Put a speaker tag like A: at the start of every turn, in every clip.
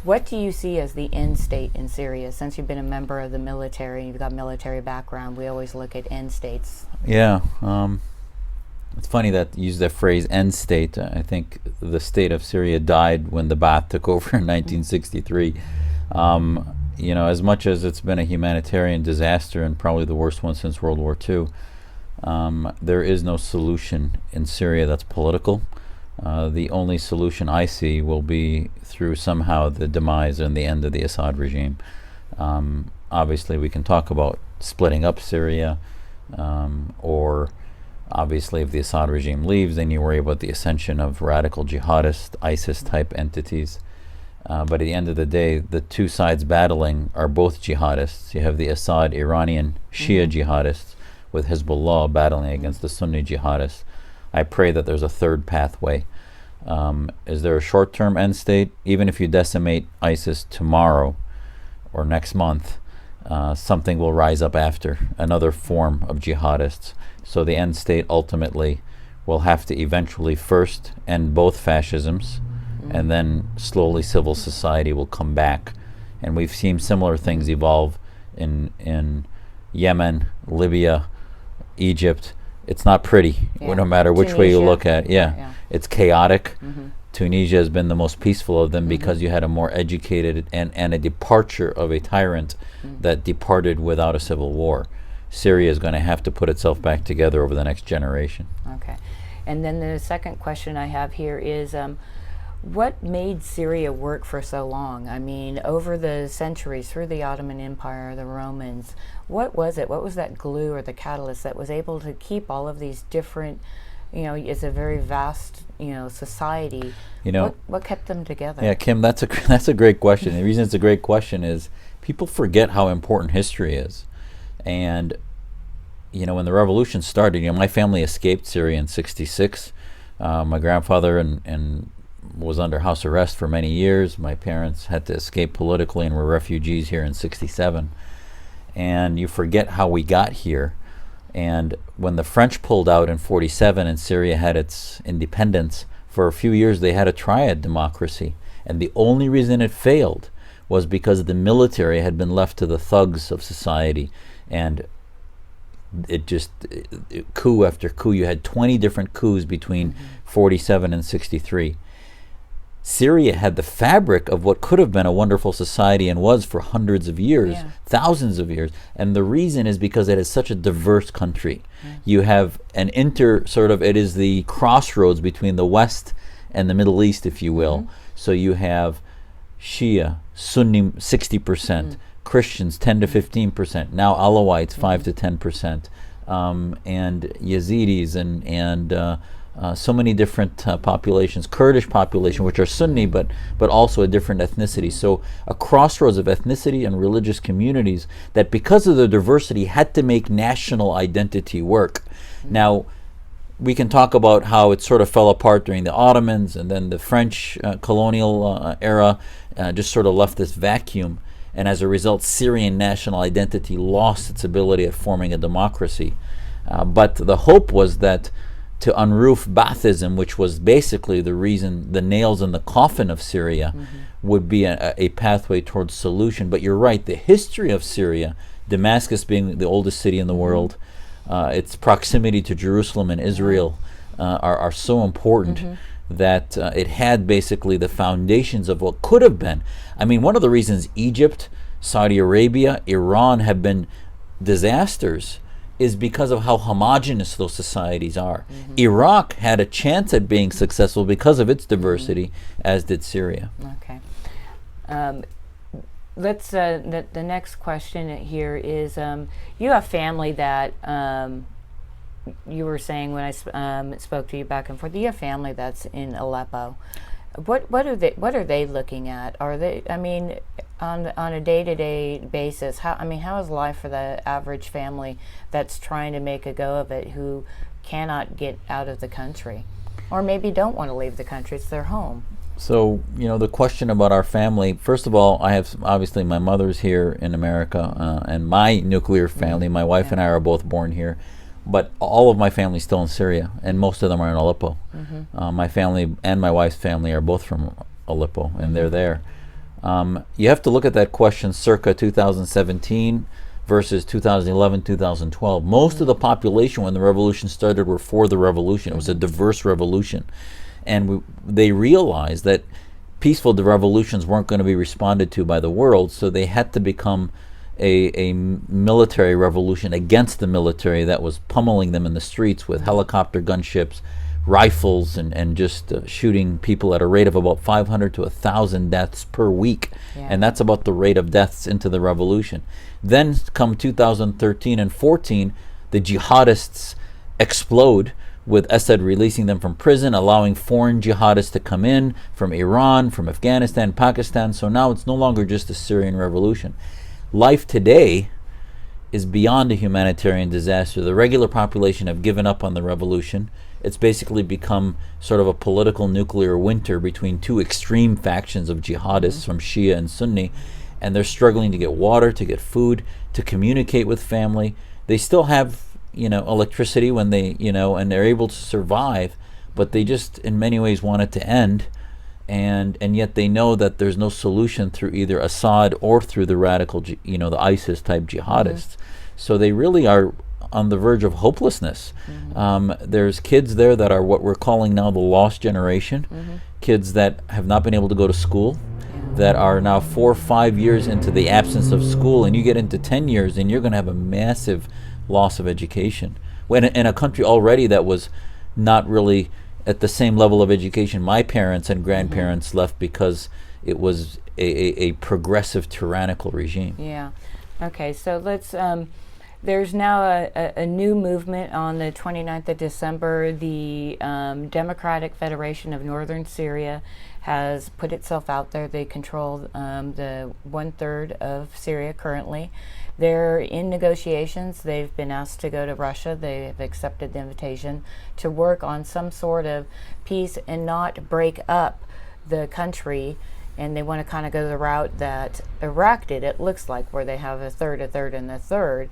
A: What do you see as the end state in Syria? Since you've been a member of the military, you've got military background, we always look at end states.
B: Yeah, it's funny that you use that phrase "end state." I think the state of Syria died when the Ba'ath took over in 1963. As much as it's been a humanitarian disaster and probably the worst one since World War II, there is no solution in Syria that's political. The only solution I see will be through somehow the demise and the end of the Assad regime. Obviously, we can talk about splitting up Syria, or obviously, if the Assad regime leaves, then you worry about the ascension of radical jihadist, ISIS-type entities. But at the end of the day, the two sides battling are both jihadists. You have the Assad Iranian Shia jihadists with Hezbollah battling against the Sunni jihadists. I pray that there's a third pathway. Is there a short-term end state? Even if you decimate ISIS tomorrow or next month, something will rise up after, another form of jihadists. So the end state ultimately will have to eventually first end both fascisms, and then slowly civil society will come back. And we've seen similar things evolve in Yemen, Libya, Egypt. It's not pretty, no matter which way you look at it. It's chaotic. Tunisia has been the most peaceful of them because you had a more educated and a departure of a tyrant that departed without a civil war. Syria is going to have to put itself back together over the next generation.
A: Okay. And then the second question I have here is, what made Syria work for so long? I mean, over the centuries, through the Ottoman Empire, the Romans, what was it? What was that glue or the catalyst that was able to keep all of these different, it's a very vast, society. What kept them together?
B: Yeah, Kim, that's a great question. The reason it's a great question is people forget how important history is. And, when the revolution started, my family escaped Syria in '66. My grandfather and was under house arrest for many years. My parents had to escape politically and were refugees here in '67. And you forget how we got here. And when the French pulled out in '47 and Syria had its independence, for a few years they had a triad democracy. And the only reason it failed was because the military had been left to the thugs of society. And coup after coup, you had 20 different coups between '47 and '63. Syria had the fabric of what could have been a wonderful society and was for hundreds of years, thousands of years. And the reason is because it is such a diverse country. You have an it is the crossroads between the West and the Middle East, if you will. So you have Shia, Sunni 60%, Christians 10 to 15%, now Alawites 5 to 10%, and Yazidis and so many different populations, Kurdish population, which are Sunni, but also a different ethnicity. So a crossroads of ethnicity and religious communities that, because of the diversity, had to make national identity work. Now, we can talk about how it sort of fell apart during the Ottomans, and then the French colonial era just sort of left this vacuum. And as a result, Syrian national identity lost its ability at forming a democracy. But the hope was that to unroof Baathism, which was basically the reason, the nails in the coffin of Syria, would be a pathway towards solution. But you're right, the history of Syria, Damascus being the oldest city in the world, its proximity to Jerusalem and Israel are so important that it had basically the foundations of what could have been. I mean, one of the reasons Egypt, Saudi Arabia, Iran have been disasters is because of how homogenous those societies are. Iraq had a chance at being successful because of its diversity, as did Syria.
A: Okay. Let's. The next question here is: you have family that you were saying when I spoke to you back and forth. You have family that's in Aleppo. What are they looking at? Are they? I mean, on a day-to-day basis, how is life for the average family that's trying to make a go of it, who cannot get out of the country, or maybe don't want to leave the country? It's their home.
B: So, the question about our family, first of all, I have, obviously, my mother's here in America, and my nuclear family, my wife and I are both born here, but all of my family's still in Syria, and most of them are in Aleppo. My family and my wife's family are both from Aleppo, and they're there. You have to look at that question circa 2017 versus 2011, 2012. Most of the population when the revolution started were for the revolution. It was a diverse revolution. And they realized that peaceful revolutions weren't going to be responded to by the world, so they had to become a military revolution against the military that was pummeling them in the streets with helicopter gunships, rifles, and just shooting people at a rate of about 500 to 1,000 deaths per week.
A: Yeah.
B: And that's about the rate of deaths into the revolution. Then come 2013 and 14, the jihadists explode with Assad releasing them from prison, allowing foreign jihadists to come in from Iran, from Afghanistan, Pakistan. So now it's no longer just a Syrian revolution. Life today is beyond a humanitarian disaster. The regular population have given up on the revolution. It's basically become sort of a political nuclear winter between two extreme factions of jihadists from Shia and Sunni, and they're struggling to get water, to get food, to communicate with family. They still have, electricity when they, and they're able to survive, but they just in many ways want it to end. And yet they know that there's no solution through either Assad or through the radical, the ISIS type jihadists. So they really are on the verge of hopelessness. There's kids there that are what we're calling now the lost generation, kids that have not been able to go to school, that are now 4 or 5 years into the absence of school, and you get into 10 years and you're going to have a massive loss of education. When in a country already that was not really at the same level of education my parents and grandparents left because it was a progressive tyrannical regime.
A: Yeah. Okay, so let's, there's now a new movement on the 29th of December. The Democratic Federation of Northern Syria has put itself out there. They control the 1/3 of Syria currently. They're in negotiations. They've been asked to go to Russia. They have accepted the invitation to work on some sort of peace and not break up the country. And they want to kind of go the route that Iraq did, it looks like, where they have a third, and a third.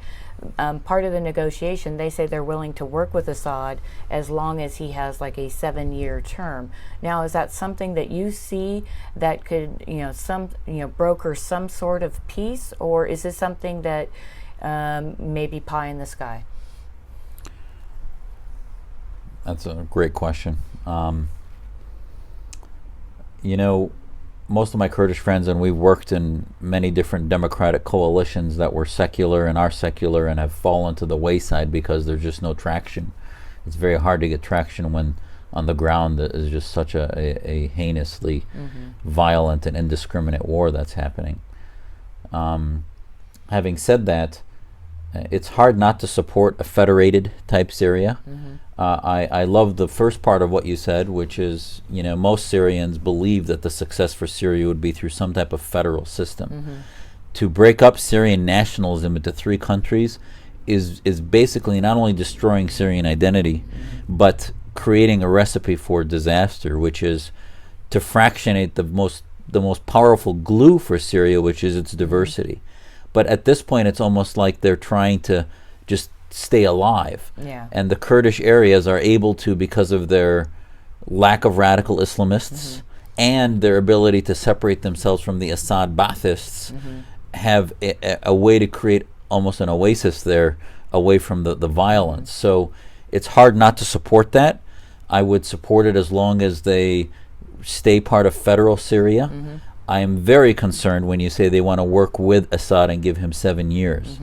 A: Part of the negotiation, they say they're willing to work with Assad as long as he has like a 7-year term. Now, is that something that you see that could, broker some sort of peace, or is this something that may be pie in the sky?
B: That's a great question. Most of my Kurdish friends, and we've worked in many different democratic coalitions that were secular and are secular and have fallen to the wayside because there's just no traction. It's very hard to get traction when on the ground there is just such a heinously violent and indiscriminate war that's happening. Having said that, it's hard not to support a federated type Syria. I love the first part of what you said, which is, most Syrians believe that the success for Syria would be through some type of federal system. To break up Syrian nationalism into 3 countries is basically not only destroying Syrian identity, but creating a recipe for disaster, which is to fractionate the most powerful glue for Syria, which is its diversity. But at this point, it's almost like they're trying to just stay alive. And the Kurdish areas are able to, because of their lack of radical Islamists and their ability to separate themselves from the Assad Baathists, have a way to create almost an oasis there away from the violence. So it's hard not to support that. I would support it as long as they stay part of federal Syria. I am very concerned when you say they want to work with Assad and give him 7 years.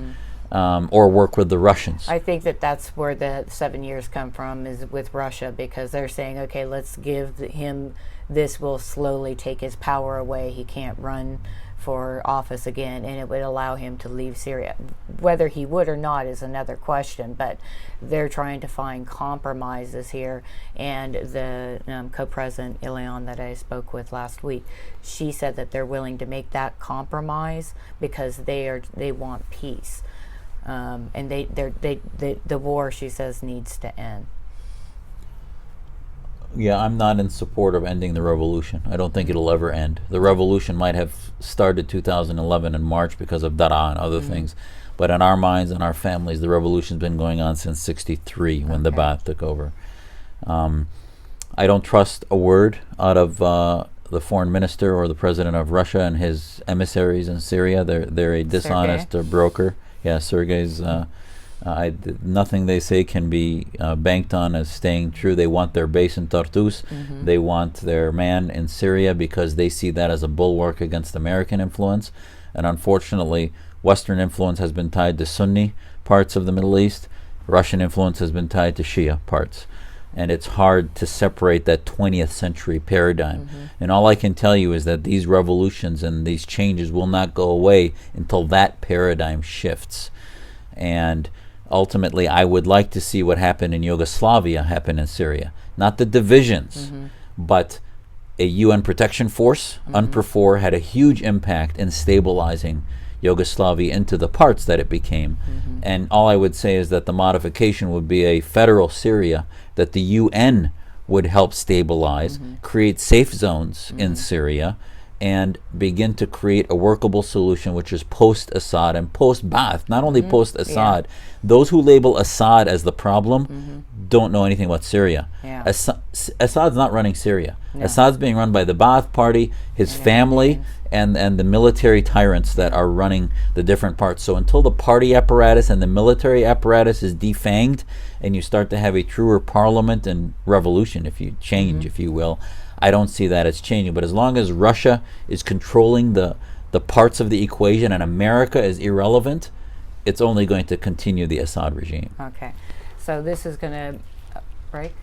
B: Or work with the Russians.
A: I think that's where the 7 years come from, is with Russia, because they're saying, okay, let's give him this, will slowly take his power away. He can't run for office again, and it would allow him to leave Syria. Whether he would or not is another question, but they're trying to find compromises here. And the co-president, Ileana, that I spoke with last week, she said that they're willing to make that compromise because they want peace. And the war, she says, needs to end.
B: Yeah, I'm not in support of ending the revolution. I don't think it'll ever end. The revolution might have started 2011 in March because of Daraa and other things, but in our minds and our families, the revolution's been going on since '63 when the Ba'ath took over. I don't trust a word out of the foreign minister or the president of Russia and his emissaries in Syria. They're a dishonest broker. Yeah, Sergei's. Nothing they say can be banked on as staying true. They want their base in Tartus. They want their man in Syria because they see that as a bulwark against American influence. And unfortunately, Western influence has been tied to Sunni parts of the Middle East. Russian influence has been tied to Shia parts. And it's hard to separate that 20th century paradigm. And all I can tell you is that these revolutions and these changes will not go away until that paradigm shifts. And ultimately, I would like to see what happened in Yugoslavia happen in Syria. Not the divisions, but a UN protection force. UNPROFOR had a huge impact in stabilizing Yugoslavia into the parts that it became. And all I would say is that the modification would be a federal Syria that the UN would help stabilize, create safe zones in Syria, and begin to create a workable solution, which is post-Assad and post-Ba'ath, not only post-Assad. Those who label Assad as the problem don't know anything about Syria. Assad's not running Syria. Assad's being run by the Ba'ath party, his family, and the military tyrants that are running the different parts. So until the party apparatus and the military apparatus is defanged and you start to have a truer parliament and revolution, if you change, if you will, I don't see that as changing. But as long as Russia is controlling the parts of the equation and America is irrelevant, it's only going to continue the Assad regime.
A: Okay. So this is going to break.